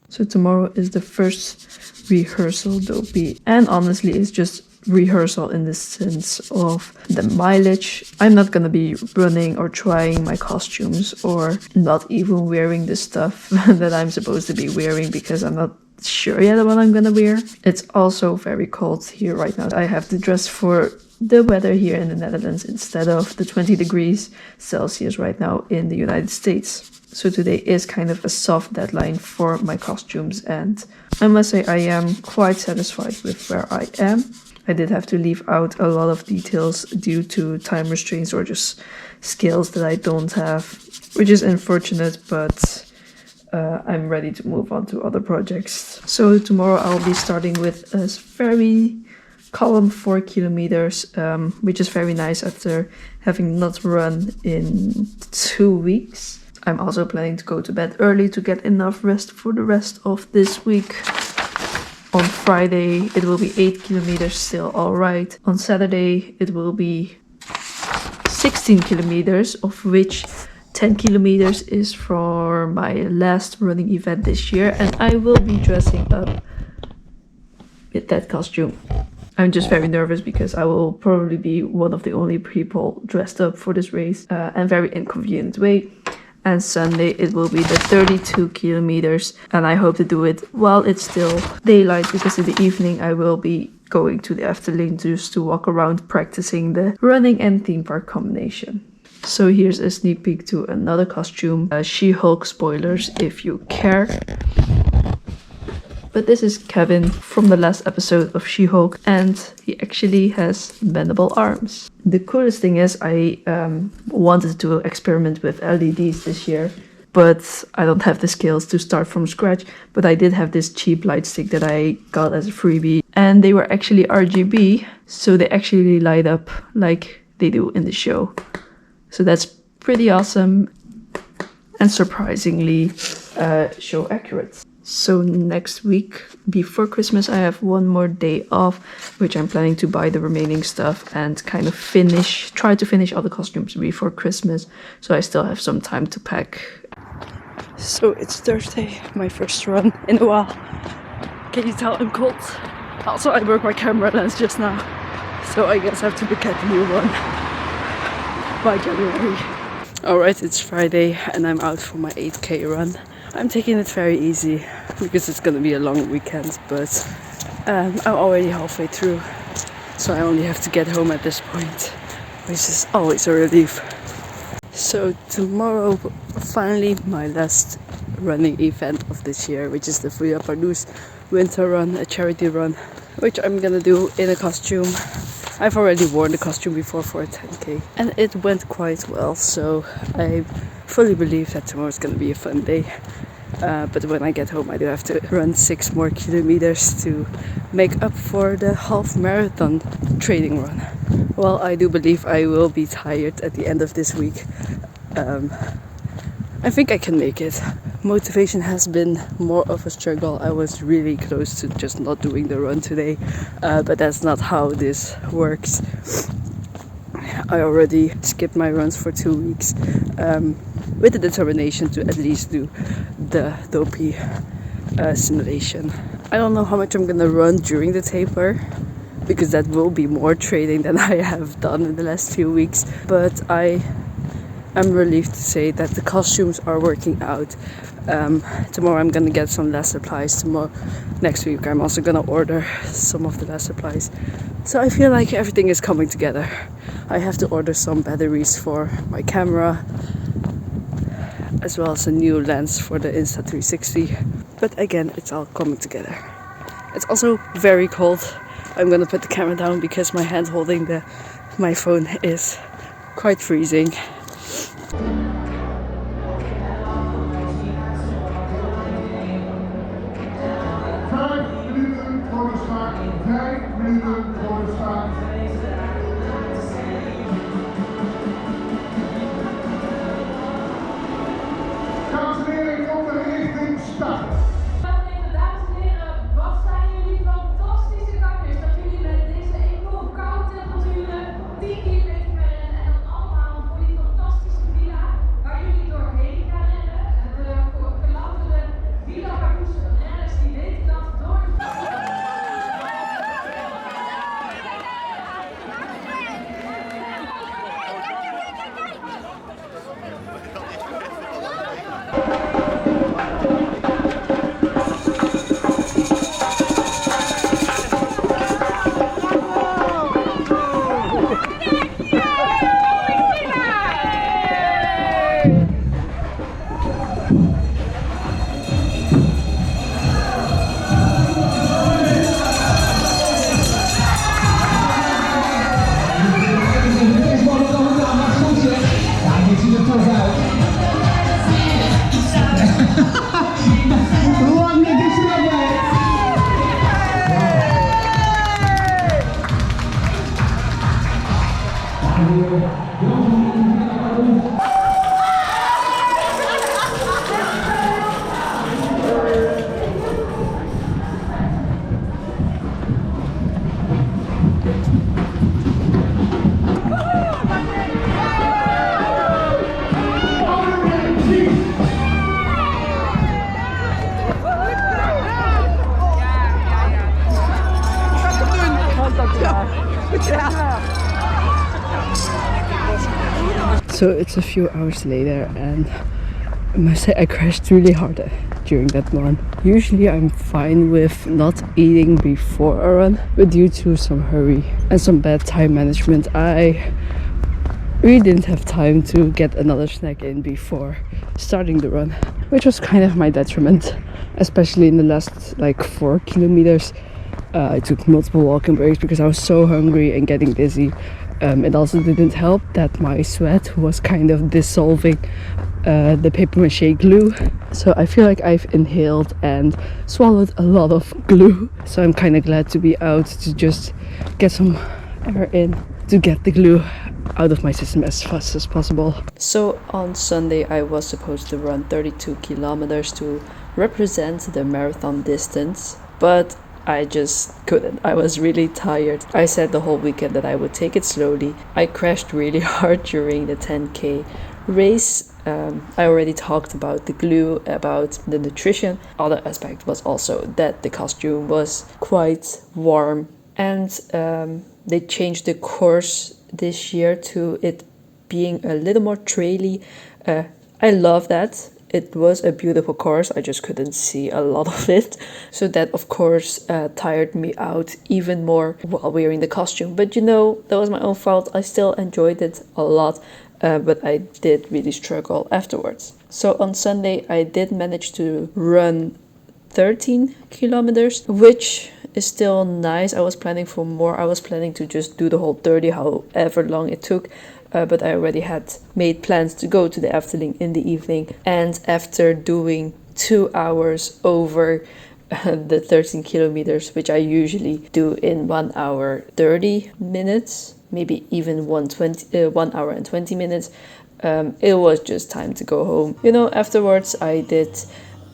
So tomorrow is the first rehearsal, Dopey. And honestly, it's just rehearsal in the sense of the mileage. I'm not gonna be running or trying my costumes or not even wearing the stuff that I'm supposed to be wearing because I'm not sure yet what I'm gonna wear. It's also very cold here right now. I have to dress for the weather here in the Netherlands instead of the 20 degrees Celsius right now in the United States. So today is kind of a soft deadline for my costumes, and I must say I am quite satisfied with where I am. I did have to leave out a lot of details due to time restraints or just skills that I don't have, which is unfortunate, but I'm ready to move on to other projects. So tomorrow I'll be starting with a very calm 4 kilometers, which is very nice after having not run in 2 weeks. I'm also planning to go to bed early to get enough rest for the rest of this week. On Friday it will be 8 kilometers, still alright. On Saturday it will be 16 kilometers, of which 10 kilometers is for my last running event this year, and I will be dressing up with that costume. I'm just very nervous because I will probably be one of the only people dressed up for this race, and very inconvenient way. And Sunday it will be the 32 kilometers, and I hope to do it while it's still daylight, because in the evening I will be going to the Efteling just to walk around practicing the running and theme park combination. So here's a sneak peek to another costume, She-Hulk spoilers if you care. But this is Kevin from the last episode of She-Hulk, and he actually has bendable arms. The coolest thing is I wanted to experiment with LEDs this year, but I don't have the skills to start from scratch. But I did have this cheap light stick that I got as a freebie, and they were actually RGB, so they actually light up like they do in the show. So that's pretty awesome and surprisingly show accurate. So next week, before Christmas, I have one more day off, which I'm planning to buy the remaining stuff and kind of try to finish all the costumes before Christmas. So I still have some time to pack. So it's Thursday, my first run in a while. Can you tell I'm cold? Also, I broke my camera lens just now, so I guess I have to get a new one by January. Alright, it's Friday and I'm out for my 8k run. I'm taking it very easy because it's gonna be a long weekend, but I'm already halfway through, so I only have to get home at this point, which is always a relief. So tomorrow, finally my last running event of this year, which is the Pardoes Winterrun, a charity run, which I'm gonna do in a costume. I've already worn the costume before for a 10k and it went quite well, so I fully believe that tomorrow's gonna be a fun day. But when I get home I do have to run 6 more kilometers to make up for the half marathon training run. Well, I do believe I will be tired at the end of this week. I think I can make it. Motivation has been more of a struggle. I was really close to just not doing the run today, but that's not how this works. I already skipped my runs for 2 weeks with the determination to at least do the Dopey simulation. I don't know how much I'm gonna run during the taper, because that will be more training than I have done in the last few weeks, but I'm relieved to say that the costumes are working out. Tomorrow I'm gonna get some last supplies. Next week I'm also gonna order some of the last supplies. So I feel like everything is coming together. I have to order some batteries for my camera, as well as a new lens for the Insta360. But again, it's all coming together. It's also very cold. I'm gonna put the camera down because my hand holding my phone is quite freezing. So it's a few hours later, and I must say I crashed really hard during that run. Usually I'm fine with not eating before a run, but due to some hurry and some bad time management, I really didn't have time to get another snack in before starting the run, which was kind of my detriment, especially in the last like 4 kilometers. I took multiple walking breaks because I was so hungry and getting dizzy. It also didn't help that my sweat was kind of dissolving the paper mache glue. So I feel like I've inhaled and swallowed a lot of glue. So I'm kind of glad to be out to just get some air in to get the glue out of my system as fast as possible. So on Sunday I was supposed to run 32 kilometers to represent the marathon distance, but I just couldn't. I was really tired. I said the whole weekend that I would take it slowly. I crashed really hard during the 10k race. I already talked about the glue, about the nutrition. Other aspect was also that the costume was quite warm, and they changed the course this year to it being a little more traily. I love that. It was a beautiful course, I just couldn't see a lot of it. So that, of course, tired me out even more while wearing the costume. But you know, that was my own fault. I still enjoyed it a lot, but I did really struggle afterwards. So on Sunday, I did manage to run 13 kilometers, which is still nice. I was planning for more. I was planning to just do the whole 30, however long it took. But I already had made plans to go to the Efteling in the evening. And after doing 2 hours over the 13 kilometers, which I usually do in 1 hour 30 minutes, maybe even 1 hour and 20 minutes, it was just time to go home. You know, afterwards I did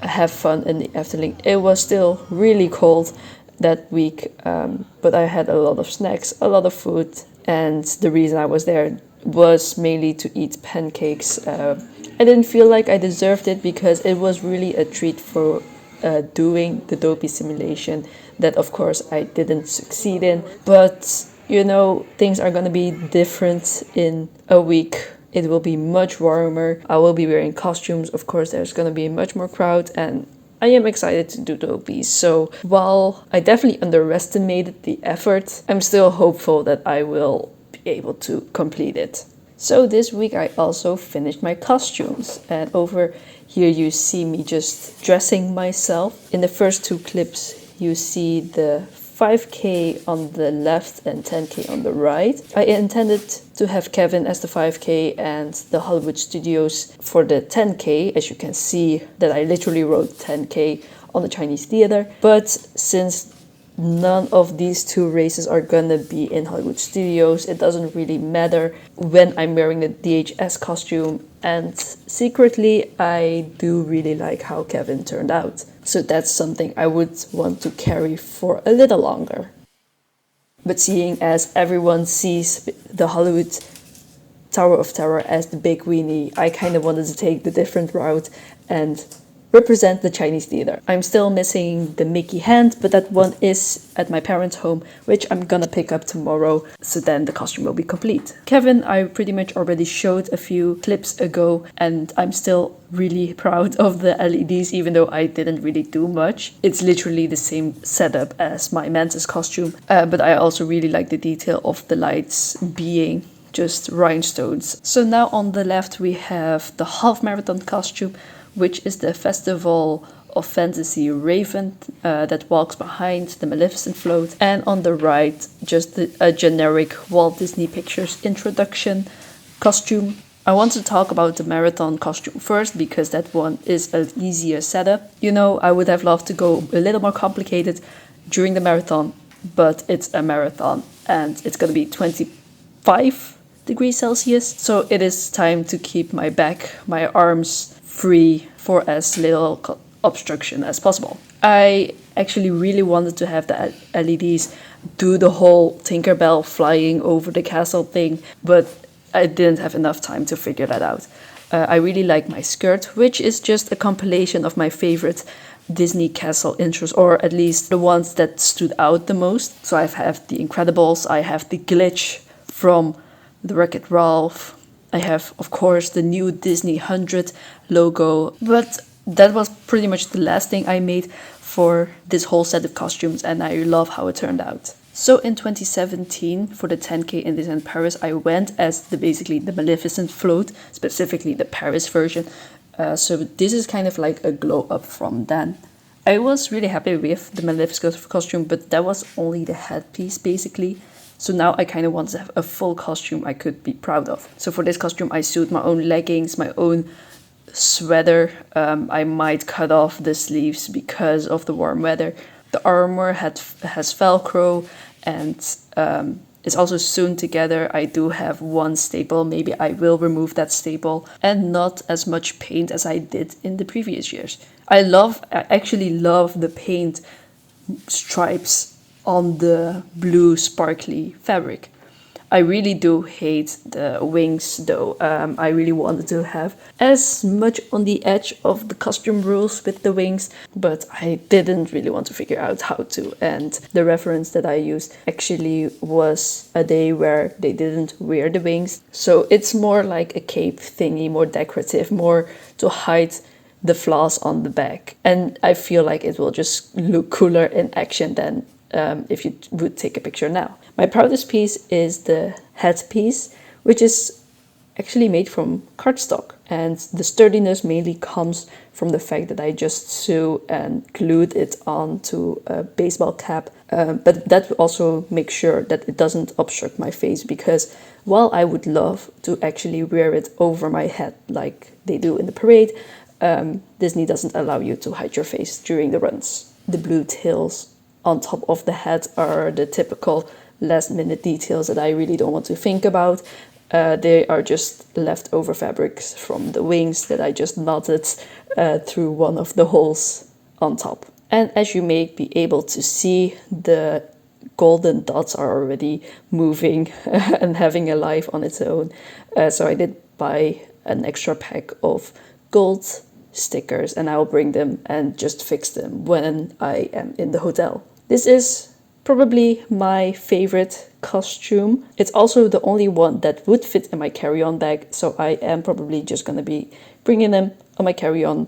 have fun in the Efteling. It was still really cold that week, but I had a lot of snacks, a lot of food. And the reason I was there was mainly to eat pancakes. I didn't feel like I deserved it because it was really a treat for doing the Dopey simulation that of course I didn't succeed in. But you know, things are gonna be different in a week. It will be much warmer. I will be wearing costumes. Of course, there's gonna be much more crowd, and I am excited to do Dopey. So while I definitely underestimated the effort, I'm still hopeful that I will able to complete it. So this week I also finished my costumes, and over here you see me just dressing myself. In the first 2 clips you see the 5k on the left and 10k on the right. I intended to have Kevin as the 5k and the Hollywood Studios for the 10k, as you can see that I literally wrote 10k on the Chinese theater. But since none of these 2 races are gonna be in Hollywood Studios, it doesn't really matter when I'm wearing the DHS costume, and secretly I do really like how Kevin turned out. So that's something I would want to carry for a little longer. But seeing as everyone sees the Hollywood Tower of Terror as the big weenie, I kind of wanted to take the different route and represent the Chinese theater. I'm still missing the Mickey hand, but that one is at my parents' home, which I'm gonna pick up tomorrow, so then the costume will be complete. Kevin, I pretty much already showed a few clips ago, and I'm still really proud of the LEDs, even though I didn't really do much. It's literally the same setup as my Mantis costume, but I also really like the detail of the lights being just rhinestones. So now on the left we have the half marathon costume, which is the Festival of Fantasy Raven that walks behind the Maleficent float. And on the right, just a generic Walt Disney Pictures introduction costume. I want to talk about the marathon costume first, because that one is an easier setup. You know, I would have loved to go a little more complicated during the marathon, but it's a marathon and it's gonna be 25 degrees Celsius. So it is time to keep my back, my arms free for as little obstruction as possible. I actually really wanted to have the LEDs do the whole Tinkerbell flying over the castle thing, but I didn't have enough time to figure that out. I really like my skirt, which is just a compilation of my favorite Disney castle intros, or at least the ones that stood out the most. So I have The Incredibles, I have the Glitch from the Wreck-It Ralph, I have, of course, the new Disney 100 logo, but that was pretty much the last thing I made for this whole set of costumes, and I love how it turned out. So in 2017, for the 10K in Disneyland Paris, I went as basically the Maleficent float, specifically the Paris version. So this is kind of like a glow up from then. I was really happy with the Maleficent costume, but that was only the headpiece basically. So now I kind of want to have a full costume I could be proud of. So for this costume, I sewed my own leggings, my own sweater. I might cut off the sleeves because of the warm weather. The armor has Velcro and is also sewn together. I do have one staple. Maybe I will remove that staple, and not as much paint as I did in the previous years. I actually love the paint stripes on the blue sparkly fabric. I really do hate the wings though. I really wanted to have as much on the edge of the costume rules with the wings, but I didn't really want to figure out how to. And the reference that I used actually was a day where they didn't wear the wings. So it's more like a cape thingy, more decorative, more to hide the flaws on the back. And I feel like it will just look cooler in action than if you would take a picture now. My proudest piece is the headpiece, which is actually made from cardstock. And the sturdiness mainly comes from the fact that I just sew and glued it onto a baseball cap. But that also makes sure that it doesn't obstruct my face, because while I would love to actually wear it over my head like they do in the parade, Disney doesn't allow you to hide your face during the runs. The blue tails on top of the head are the typical last minute details that I really don't want to think about. They are just leftover fabrics from the wings that I just knotted through one of the holes on top. And as you may be able to see, the golden dots are already moving and having a life on its own. So I did buy an extra pack of gold stickers, and I'll bring them and just fix them when I am in the hotel. This is probably my favorite costume. It's also the only one that would fit in my carry-on bag, so I am probably just going to be bringing them on my carry-on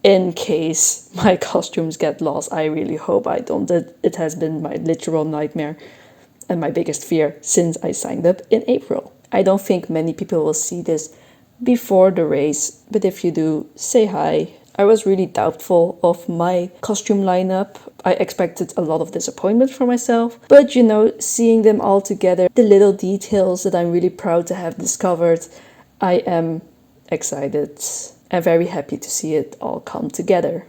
in case my costumes get lost. I really hope I don't. It has been my literal nightmare and my biggest fear since I signed up in April. I don't think many people will see this before the race, but if you do, say hi. I was really doubtful of my costume lineup. I expected a lot of disappointment for myself, but you know, seeing them all together, the little details that I'm really proud to have discovered, I am excited and very happy to see it all come together.